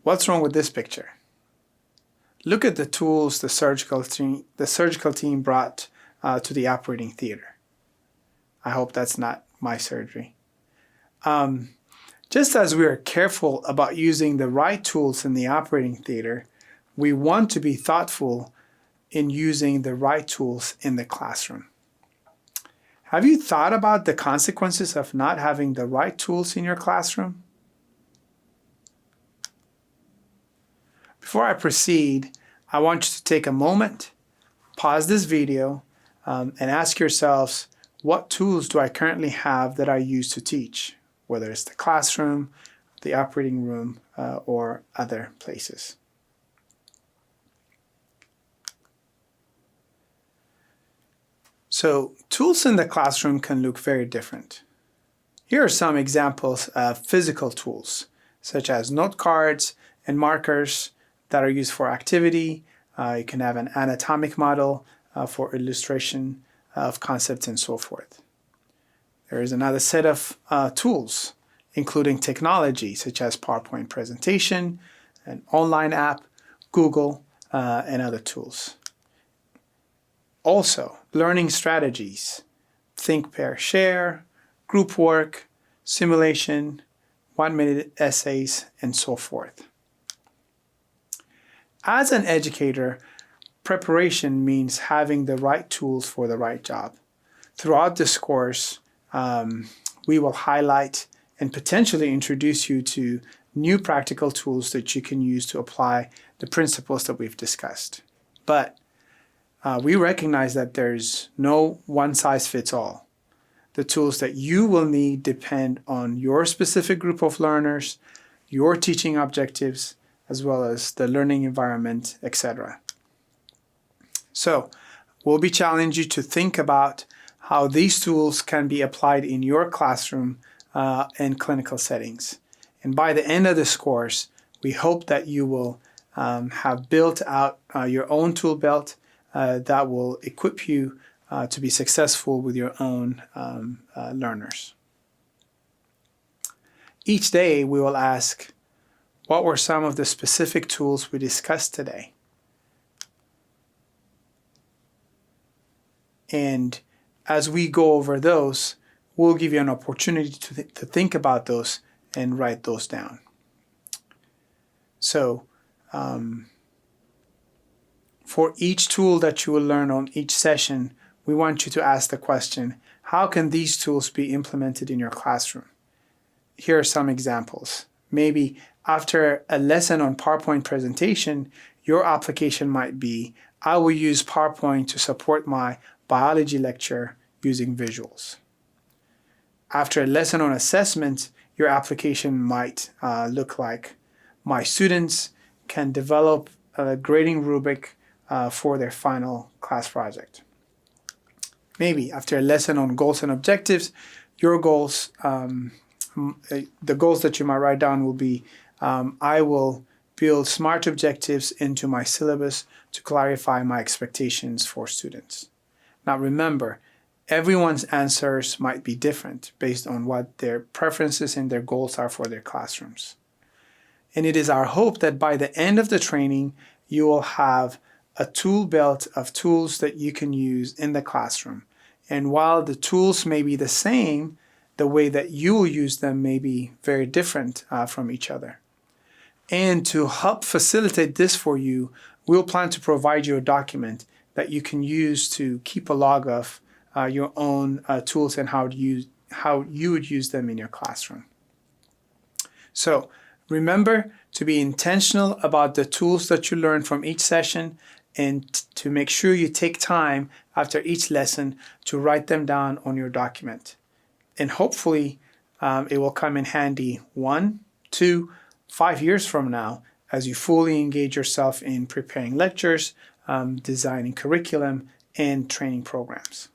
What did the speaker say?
what's wrong with this picture? Look at the tools the surgical team brought to the operating theater. I hope that's not my surgery. Just as we are careful about using the right tools in the operating theater, we want to be thoughtful in using the right tools in the classroom. Have you thought about the consequences of not having the right tools in your classroom? Before I proceed, I want you to take a moment, pause this video, and ask yourselves, what tools do I currently have that I use to teach, whether it's the classroom, the operating room, or other places? So, tools in the classroom can look very different. Here are some examples of physical tools, such as note cards and markers that are used for activity. You can have an anatomic model for illustration of concepts and so forth. There is another set of tools, including technology, such as PowerPoint presentation, an online app, Google, and other tools. Also, learning strategies, think, pair, share, group work, simulation, 1-minute essays, and so forth. As an educator, preparation means having the right tools for the right job. Throughout this course, we will highlight and potentially introduce you to new practical tools that you can use to apply the principles that we've discussed. But we recognize that there's no one-size-fits-all. The tools that you will need depend on your specific group of learners, your teaching objectives, as well as the learning environment, etc. So, we'll be challenging you to think about how these tools can be applied in your classroom and clinical settings. And by the end of this course, we hope that you will have built out your own tool belt that will equip you to be successful with your own learners. Each day we will ask, what were some of the specific tools we discussed today? And as we go over those, we'll give you an opportunity to think about those and write those down. So, for each tool that you will learn on each session, we want you to ask the question, how can these tools be implemented in your classroom? Here are some examples. Maybe after a lesson on PowerPoint presentation, your application might be, I will use PowerPoint to support my biology lecture using visuals. After a lesson on assessment, your application might look like, my students can develop a grading rubric for their final class project. Maybe after a lesson on goals and objectives, your goals, the goals that you might write down will be, I will build SMART objectives into my syllabus to clarify my expectations for students. Now remember, everyone's answers might be different based on what their preferences and their goals are for their classrooms. And it is our hope that by the end of the training, you will have a tool belt of tools that you can use in the classroom. And while the tools may be the same, the way that you will use them may be very different from each other. And to help facilitate this for you, we'll plan to provide you a document that you can use to keep a log of your own tools and how you would use them in your classroom. So remember to be intentional about the tools that you learn from each session, and to make sure you take time after each lesson to write them down on your document. And hopefully it will come in handy 1, 2, 5 years from now as you fully engage yourself in preparing lectures, designing curriculum, and training programs.